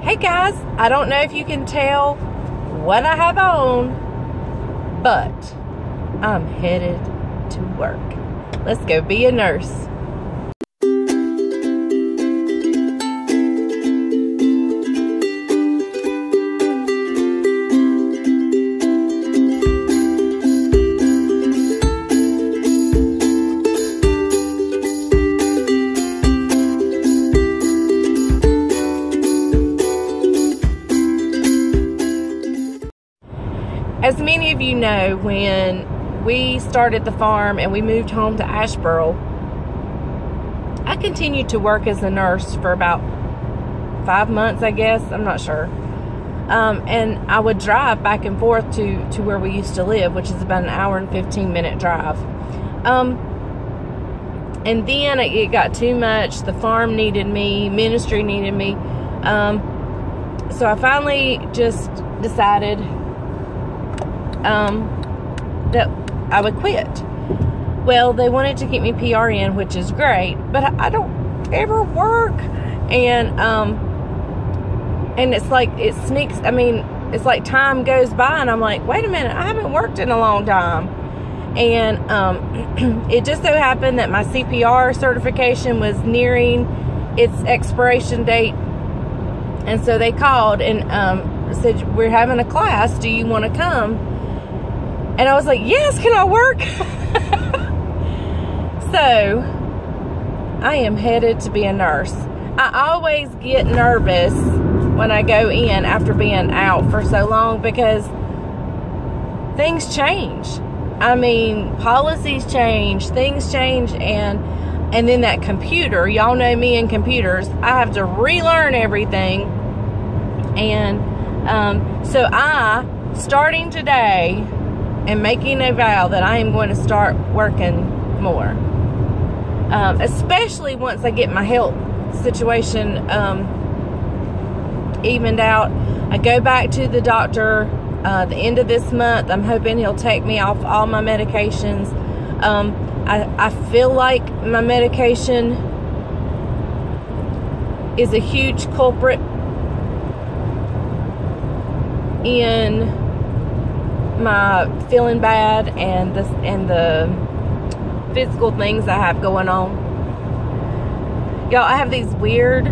Hey guys, I don't know if you can tell what I have on, but I'm headed to work. Let's go be a nurse. As many of you know, when we started the farm and we moved home to Asheboro, I continued to work as a nurse for about 5 months, I guess. I'm not sure. And I would drive back and forth to where we used to live, which is about an hour and 15-minute drive. And then it got too much. The farm needed me. Ministry needed me. So I finally just decided that I would quit. Well, they wanted to keep me PRN, which is great, but I don't ever work, and it's like it sneaks. I mean, it's like time goes by, and I'm like, wait a minute, I haven't worked in a long time, and it just so happened that my CPR certification was nearing its expiration date, and so they called and said, we're having a class. Do you want to come? And I was like, yes, can I work? So, I am headed to be a nurse. I always get nervous when I go in after being out for so long because things change. I mean, policies change, things change, and then that computer, y'all know me and computers, I have to relearn everything. And so starting today, and making a vow that I am going to start working more. Especially once I get my health situation evened out. I go back to the doctor the end of this month. I'm hoping he'll take me off all my medications. I feel like my medication is a huge culprit in my feeling bad and the physical things I have going on. Y'all, I have these weird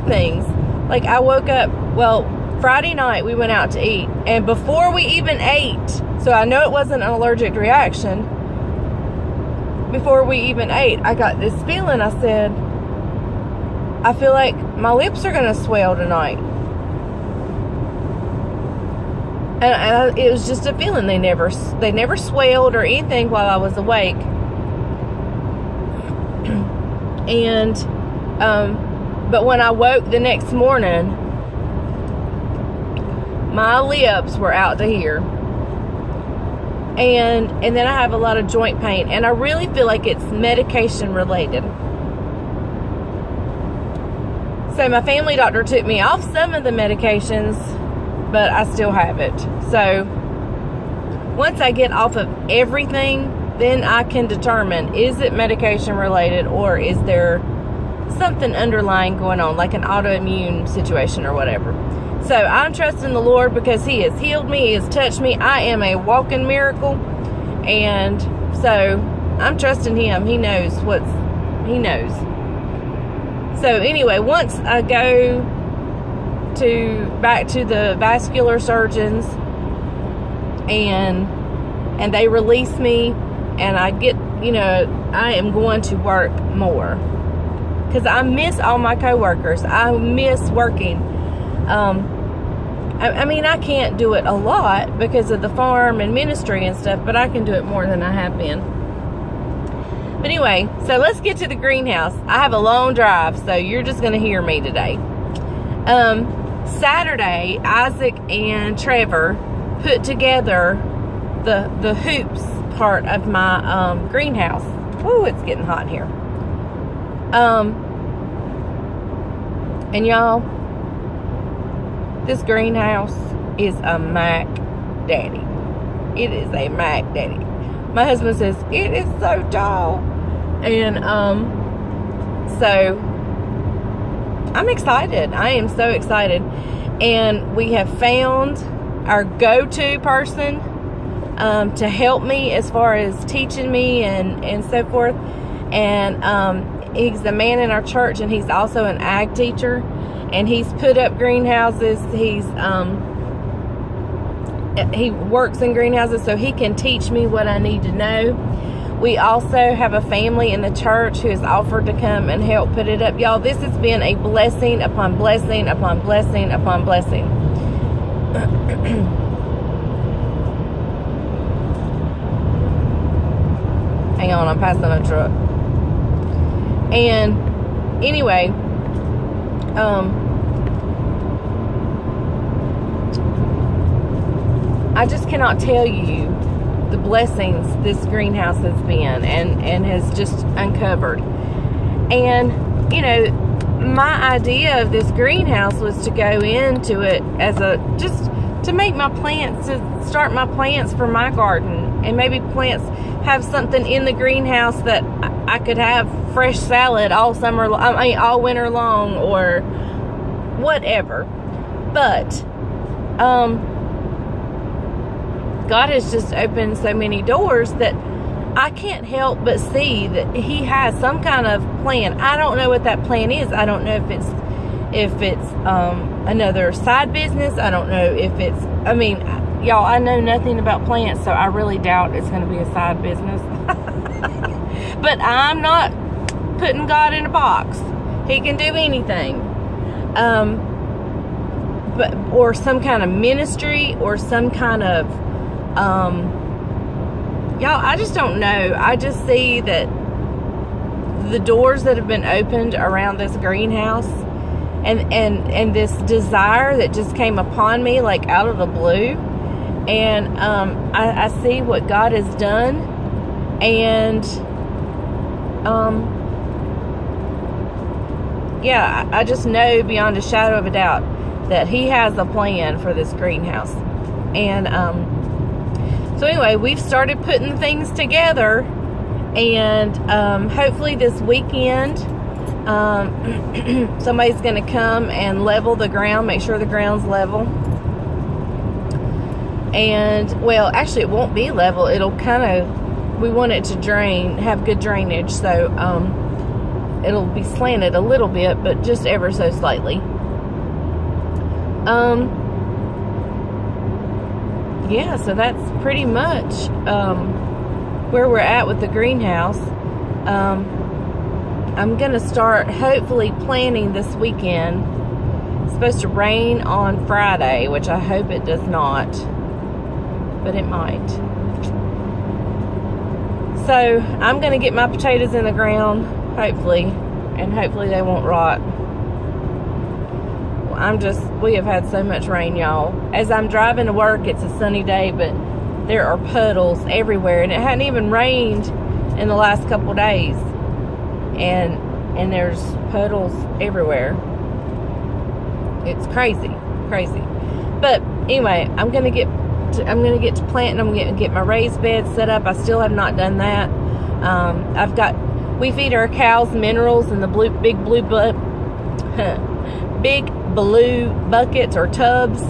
things. Like, I woke up, well, Friday night we went out to eat, and before we even ate, so I know it wasn't an allergic reaction, before we even ate, I got this feeling. I said, I feel like my lips are gonna swell tonight. And it was just a feeling. They never swelled or anything while I was awake. And but when I woke the next morning, my lips were out to here. And then I have a lot of joint pain, and I really feel like it's medication related. So my family doctor took me off some of the medications, but I still have it. So once I get off of everything, then I can determine, is it medication related or is there something underlying going on, like an autoimmune situation or whatever. So I'm trusting the Lord because He has healed me, He has touched me. I am a walking miracle, and so I'm trusting Him. He knows He knows. So anyway, once I go back to the vascular surgeons and they release me, and I get, I am going to work more because I miss all my coworkers. I miss working. I mean, I can't do it a lot because of the farm and ministry and stuff, but I can do it more than I have been. But anyway, so let's get to the greenhouse. I have a long drive, so you're just going to hear me today. Saturday, Isaac and Trevor put together the hoops part of my greenhouse. Woo, it's getting hot in here. And y'all, this greenhouse is a Mac Daddy. It is a Mac Daddy. My husband says it is so tall. And so I'm excited. I am so excited. And we have found our go-to person to help me as far as teaching me and so forth. And he's the man in our church, and he's also an ag teacher, and he's put up greenhouses. He works in greenhouses, so he can teach me what I need to know. We also have a family in the church who has offered to come and help put it up. Y'all, this has been a blessing upon blessing upon blessing upon blessing. Hang on, I'm passing a truck. And anyway, I just cannot tell you the blessings this greenhouse has been and has just uncovered. And, you know, my idea of this greenhouse was to go into it as just to make my plants, to start my plants for my garden, and maybe plants have something in the greenhouse that I could have fresh salad all all winter long, or whatever. But God has just opened so many doors that I can't help but see that he has some kind of plan. I don't know what that plan is. I don't know if it's another side business. I don't know if it's, I mean, y'all, I know nothing about plants, so I really doubt it's going to be a side business. But I'm not putting God in a box. He can do anything. Or some kind of ministry, or some kind of y'all, I just don't know. I just see that the doors that have been opened around this greenhouse, and this desire that just came upon me like out of the blue, and I see what God has done, and yeah, I just know beyond a shadow of a doubt that he has a plan for this greenhouse. And so anyway, we've started putting things together, and hopefully this weekend somebody's going to come and level the ground, make sure the ground's level. And, well, actually it won't be level. It'll kind of, we want it to drain, have good drainage, so it'll be slanted a little bit, but just ever so slightly. Yeah, so that's pretty much where we're at with the greenhouse. I'm going to start hopefully planning this weekend. It's supposed to rain on Friday, which I hope it does not, but it might. So I'm going to get my potatoes in the ground, hopefully, and hopefully they won't rot. We have had so much rain, y'all. As I'm driving to work, it's a sunny day, but there are puddles everywhere, and it hadn't even rained in the last couple days, and there's puddles everywhere. It's crazy. But anyway, I'm gonna get to planting. I'm gonna get my raised bed set up. I still have not done that. We feed our cows minerals in the big blue buckets or tubs,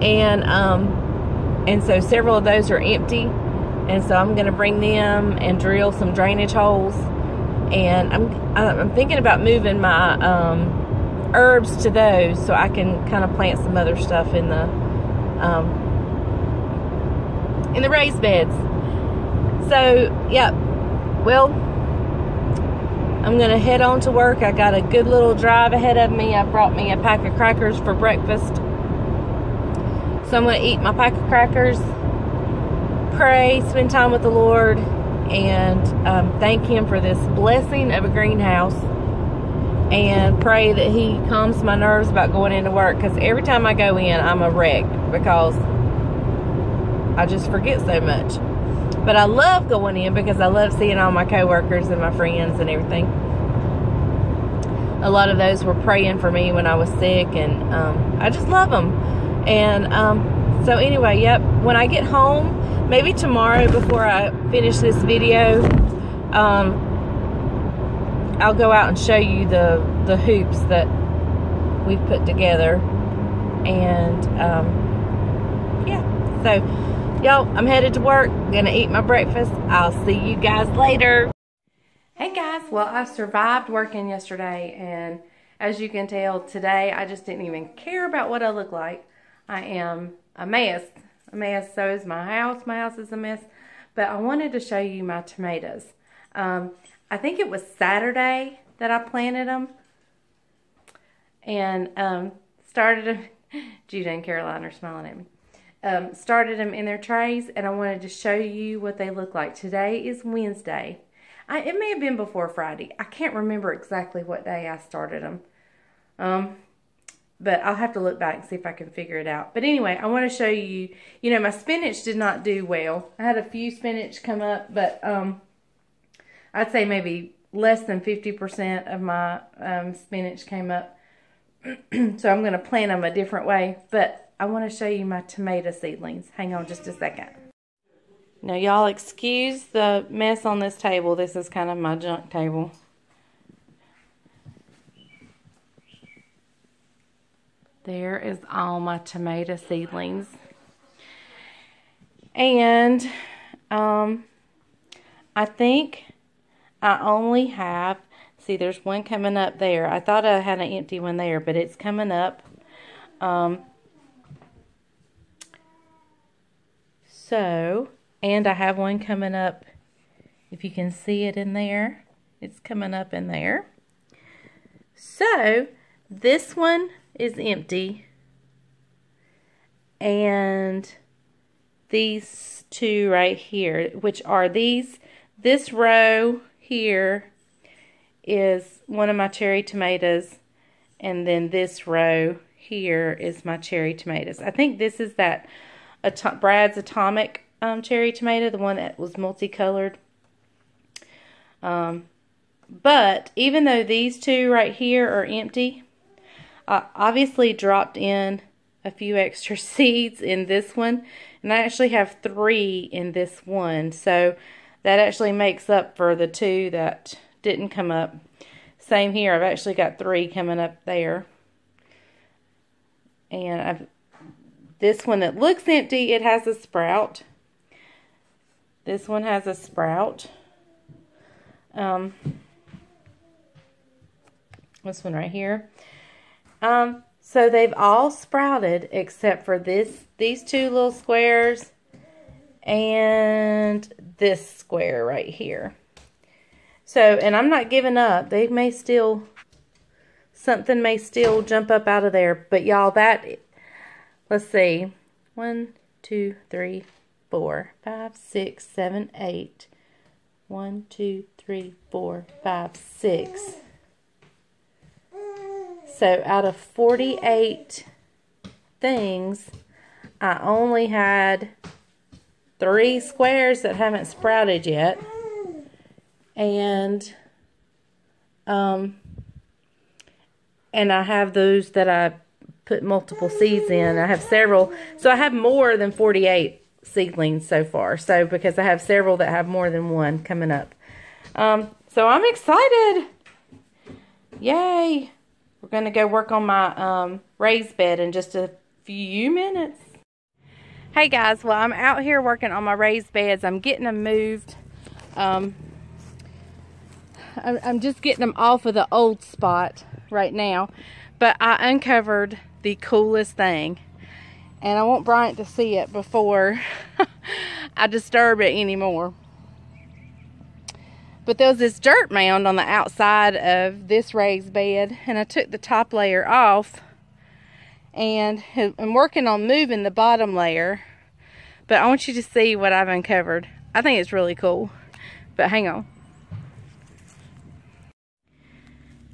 and so several of those are empty, and so I'm going to bring them and drill some drainage holes. And I'm thinking about moving my herbs to those, so I can kind of plant some other stuff in the raised beds. So yeah, well, I'm going to head on to work. I got a good little drive ahead of me. I brought me a pack of crackers for breakfast. So I'm going to eat my pack of crackers, pray, spend time with the Lord, and thank him for this blessing of a greenhouse, and pray that he calms my nerves about going into work, because every time I go in, I'm a wreck because I just forget so much. But I love going in because I love seeing all my coworkers and my friends and everything. A lot of those were praying for me when I was sick, and I just love them. And so anyway, yep, when I get home, maybe tomorrow before I finish this video, I'll go out and show you the hoops that we've put together. And yeah, so y'all, I'm headed to work, gonna eat my breakfast. I'll see you guys later. Hey guys, well, I survived working yesterday, and as you can tell, today I just didn't even care about what I look like. I am a mess. So is my house. My house is a mess. But I wanted to show you my tomatoes. I think it was Saturday that I planted them. And started them. Judah and Caroline are smiling at me. Started them in their trays, and I wanted to show you what they look like. Today is Wednesday. It may have been before Friday. I can't remember exactly what day I started them. But I'll have to look back and see if I can figure it out. But anyway, I want to show you, my spinach did not do well. I had a few spinach come up, but I'd say maybe less than 50% of my spinach came up. So I'm going to plant them a different way. But I want to show you my tomato seedlings. Hang on just a second. Now, y'all excuse the mess on this table. This is kind of my junk table. There is all my tomato seedlings. And I think I only have, see, there's one coming up there. I thought I had an empty one there, but it's coming up. And I have one coming up, if you can see it in there. It's coming up in there. So, this one is empty. And these two right here, which are these, this row here is one of my cherry tomatoes. And then this row here is my cherry tomatoes. I think this is that Brad's Atomic cherry tomato, the one that was multicolored. But even though these two right here are empty, I obviously dropped in a few extra seeds in this one, and I actually have 3 in this one, so that actually makes up for the 2 that didn't come up. Same here, I've actually got 3 coming up there. And this one that looks empty, it has a sprout. This one has a sprout. This one right here. So they've all sprouted except for these 2 little squares and this square right here. So, and I'm not giving up. They may still, something may still jump up out of there. But y'all, let's see. 1, 2, 3, 4, 5, 6, 7, 8. 1, 2, 3, 4, 5, 6. So out of 48 things, I only had 3 squares that haven't sprouted yet. And I have those that I put multiple seeds in. I have several. So I have more than 48 seedlings so far. So because I have several that have more than one coming up. So I'm excited. Yay. We're going to go work on my raised bed in just a few minutes. Hey guys, well, I'm out here working on my raised beds. I'm getting them moved. I'm just getting them off of the old spot right now. But I uncovered the coolest thing. And I want Bryant to see it before I disturb it anymore. But there was this dirt mound on the outside of this raised bed, and I took the top layer off, and I'm working on moving the bottom layer. But I want you to see what I've uncovered. I think it's really cool. But hang on.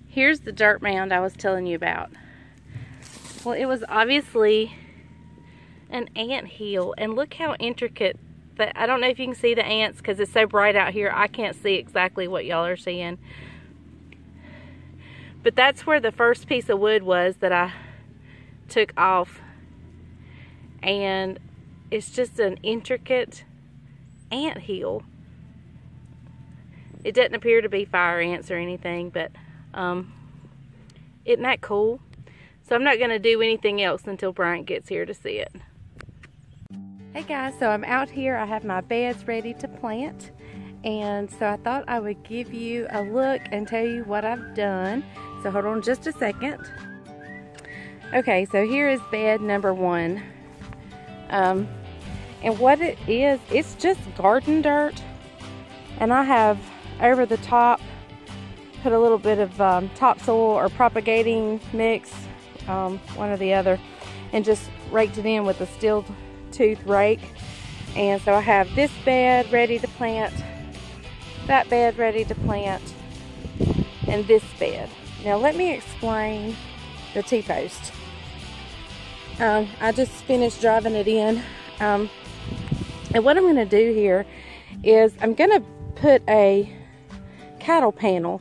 Here's the dirt mound I was telling you about. Well, it was obviously an ant hill, and look how intricate. But I don't know if you can see the ants because it's so bright out here. I can't see exactly what y'all are seeing. But that's where the first piece of wood was that I took off. And it's just an intricate ant hill. It doesn't appear to be fire ants or anything, but isn't that cool? So So I'm not going to do anything else until Bryant gets here to see it. Hey guys, so I'm out here. I have my beds ready to plant. And so I thought I would give you a look and tell you what I've done. So hold on just a second. Okay, so here is bed number 1. And what it is, it's just garden dirt. And I have over the top put a little bit of topsoil or propagating mix, one or the other, and just raked it in with a steel tooth rake. And so I have this bed ready to plant, that bed ready to plant, and this bed. Now let me explain the T-post. I just finished driving it in, and what I'm going to do here is I'm going to put a cattle panel,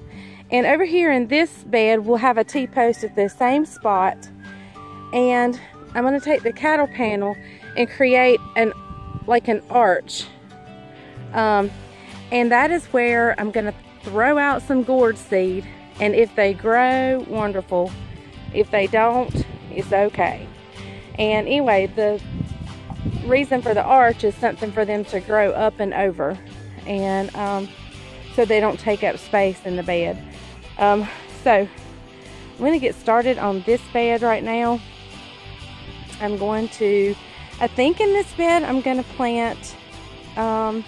and over here in this bed we'll have a T-post at the same spot, and I'm going to take the cattle panel and create an arch, and that is where I'm going to throw out some gourd seed, and if they grow, wonderful. If they don't, it's okay. And anyway, the reason for the arch is something for them to grow up and over, and so they don't take up space in the bed. So I'm going to get started on this bed right now. I'm going to, I think in this bed I'm going to plant, I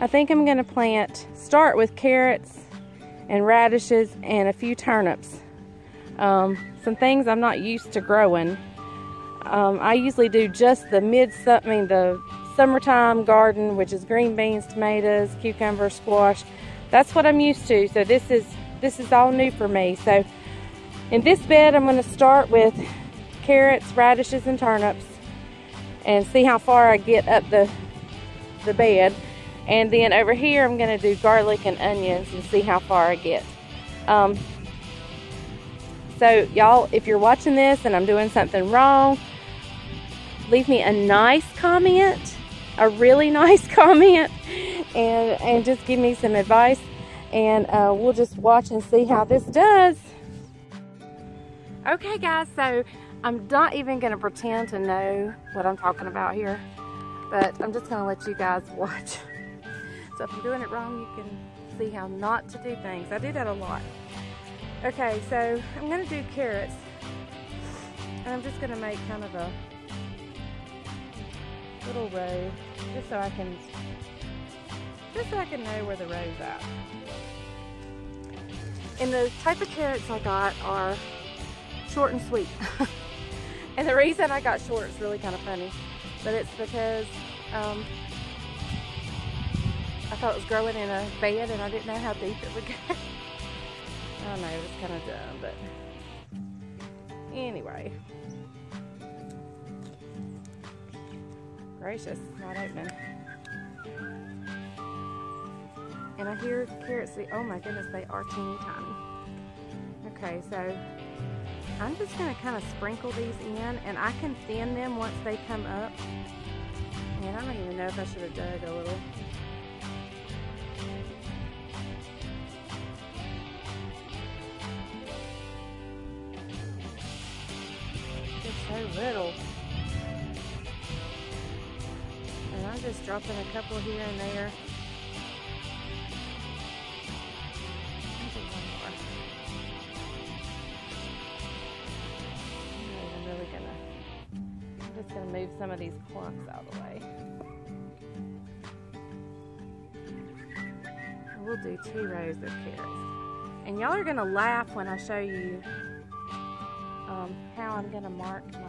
think I'm going to start with carrots and radishes and a few turnips. Some things I'm not used to growing. I usually do just the summertime garden, which is green beans, tomatoes, cucumber, squash. That's what I'm used to. So this is all new for me. So in this bed, I'm going to start with carrots, radishes, and turnips, and see how far I get up the bed. And then over here, I'm going to do garlic and onions and see how far I get. So y'all, if you're watching this and I'm doing something wrong, leave me a nice comment, a really nice comment, and just give me some advice, and we'll just watch and see how this does. Okay guys, so I'm not even going to pretend to know what I'm talking about here, but I'm just going to let you guys watch. So if I'm doing it wrong, you can see how not to do things. I do that a lot. Okay, so I'm going to do carrots, and I'm just going to make kind of a little row, just so I can know where the row's at. And the type of carrots I got are short and sweet. And the reason I got short is really kind of funny, but it's because I thought it was growing in a bed and I didn't know how deep it would go. I don't know, it was kind of dumb, but anyway. Gracious, it's not opening. And I hear carrots, oh my goodness, they are teeny tiny. Okay, so I'm just going to kind of sprinkle these in, and I can thin them once they come up. And I don't even know if I should have dug a little. So little, and I'm just dropping a couple here and there. Maybe one more. I'm just gonna move some of these clumps out of the way. And we'll do 2 rows of carrots, and y'all are gonna laugh when I show you how I'm going to mark my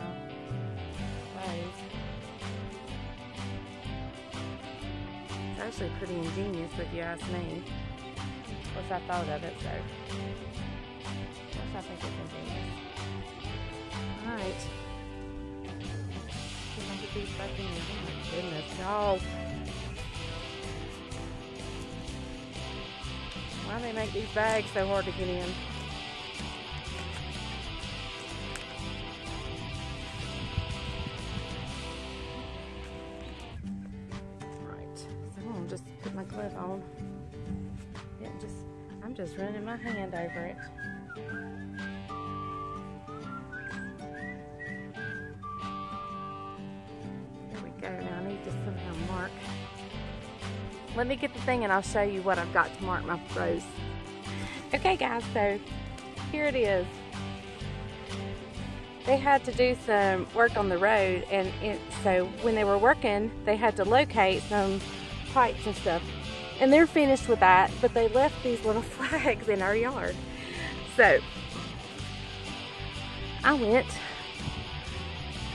rows. It's actually pretty ingenious if you ask me. Of course, I thought of it, so of course I think it's ingenious. Alright. See if I can get these back in. Oh my goodness, y'all. Why do they make these bags so hard to get in? Glove on. I'm just running my hand over it. let me get the thing and I'll show you what I've got to mark my rows. Okay guys, so here it is. They had to do some work on the road, and so when they were working, they had to locate some pipes and stuff. And they're finished with that, but they left these little flags in our yard. So I went,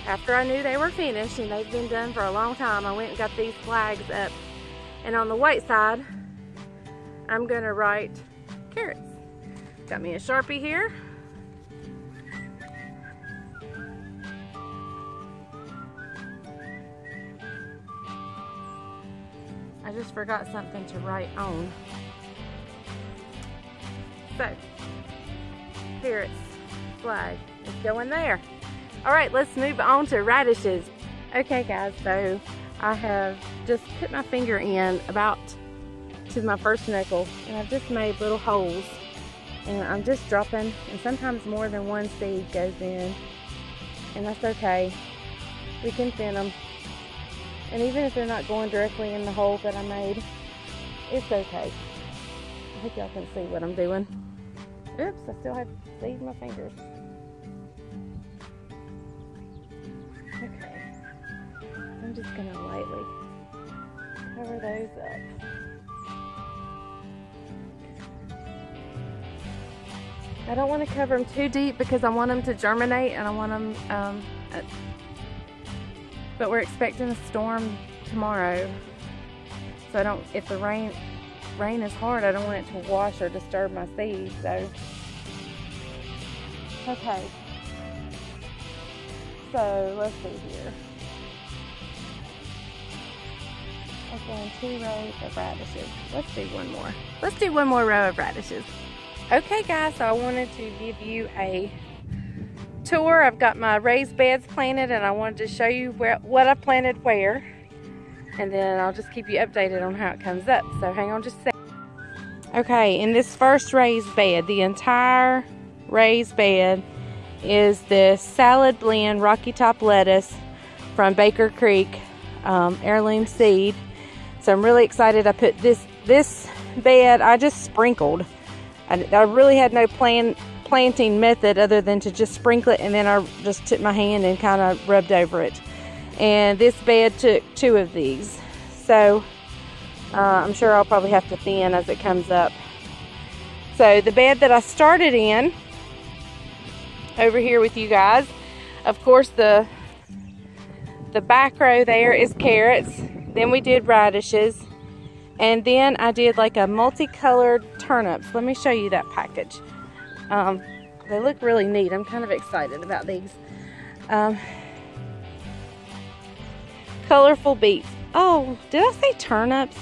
after I knew they were finished, and they've been done for a long time, I went and got these flags up. And on the white side, I'm gonna write carrots. Got me a Sharpie here. I just forgot something to write on. So, carrots, flag, is going there. All right, let's move on to radishes. Okay guys, so I have just put my finger in about to my first knuckle, and I've just made little holes, and I'm just dropping, and sometimes more than one seed goes in, and that's okay. We can thin them. And even if they're not going directly in the hole that I made, it's okay. I hope y'all can see what I'm doing. Oops, I still have seed in my fingers. Okay. I'm just gonna lightly cover those up. I don't want to cover them too deep because I want them to germinate, and I want them, but we're expecting a storm tomorrow. So I don't, if the rain is hard, I don't want it to wash or disturb my seeds, so. Okay. So let's see here. I've done 2 rows of radishes. Let's do one more. Let's do one more row of radishes. Okay guys, so I wanted to give you a tour. I've got my raised beds planted, and I wanted to show you what I planted where, and then I'll just keep you updated on how it comes up. So hang on just a second. Okay, in this first raised bed, the entire raised bed is this salad blend Rocky Top lettuce from Baker Creek, heirloom seed. So I'm really excited. I put this bed, I just sprinkled. I really had no planting method other than to just sprinkle it, and then I just took my hand and kind of rubbed over it. And this bed took 2 of these. So I'm sure I'll probably have to thin as it comes up. So the bed that I started in, over here with you guys, of course the back row there is carrots. Then we did radishes. And then I did like a multicolored turnips. Let me show you that package. They look really neat. I'm kind of excited about these. Colorful beets. Oh, did I say turnips?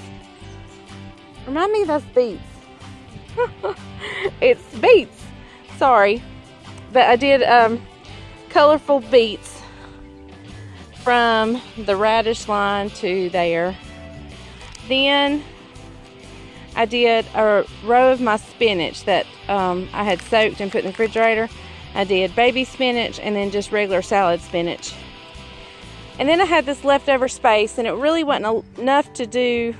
Remind me that's beets. It's beets. Sorry. But I did colorful beets from the radish line to there. Then I did a row of my spinach that I had soaked and put in the refrigerator. I did baby spinach and then just regular salad spinach. And then I had this leftover space, and it really wasn't enough to do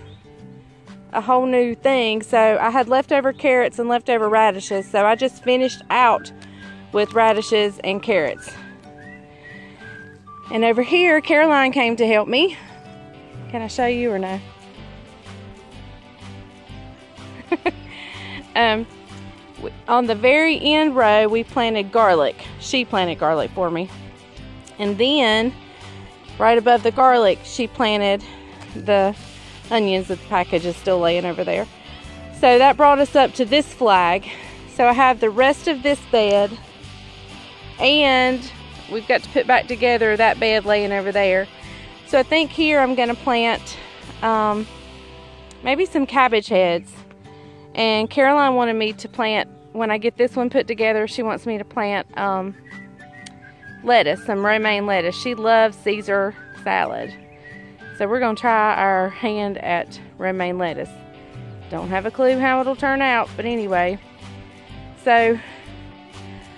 a whole new thing. So I had leftover carrots and leftover radishes. So I just finished out with radishes and carrots. And over here, Caroline came to help me. Can I show you or no? On the very end row, we planted garlic. She planted garlic for me. And then, right above the garlic, she planted the onions. The package is still laying over there. So that brought us up to this flag. So I have the rest of this bed, and we've got to put back together that bed laying over there. So I think here I'm going to plant maybe some cabbage heads. And Caroline wanted me to plant, when I get this one put together, she wants me to plant lettuce, some romaine lettuce. She loves Caesar salad. So we're going to try our hand at romaine lettuce. Don't have a clue how it'll turn out, but anyway. So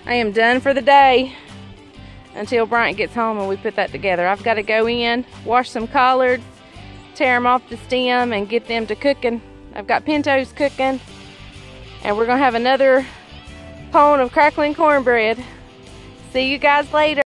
I am done for the day until Bryant gets home and we put that together. I've got to go in, wash some collards, tear them off the stem and get them to cooking. I've got pintos cooking, and we're gonna have another pone of crackling cornbread. See you guys later.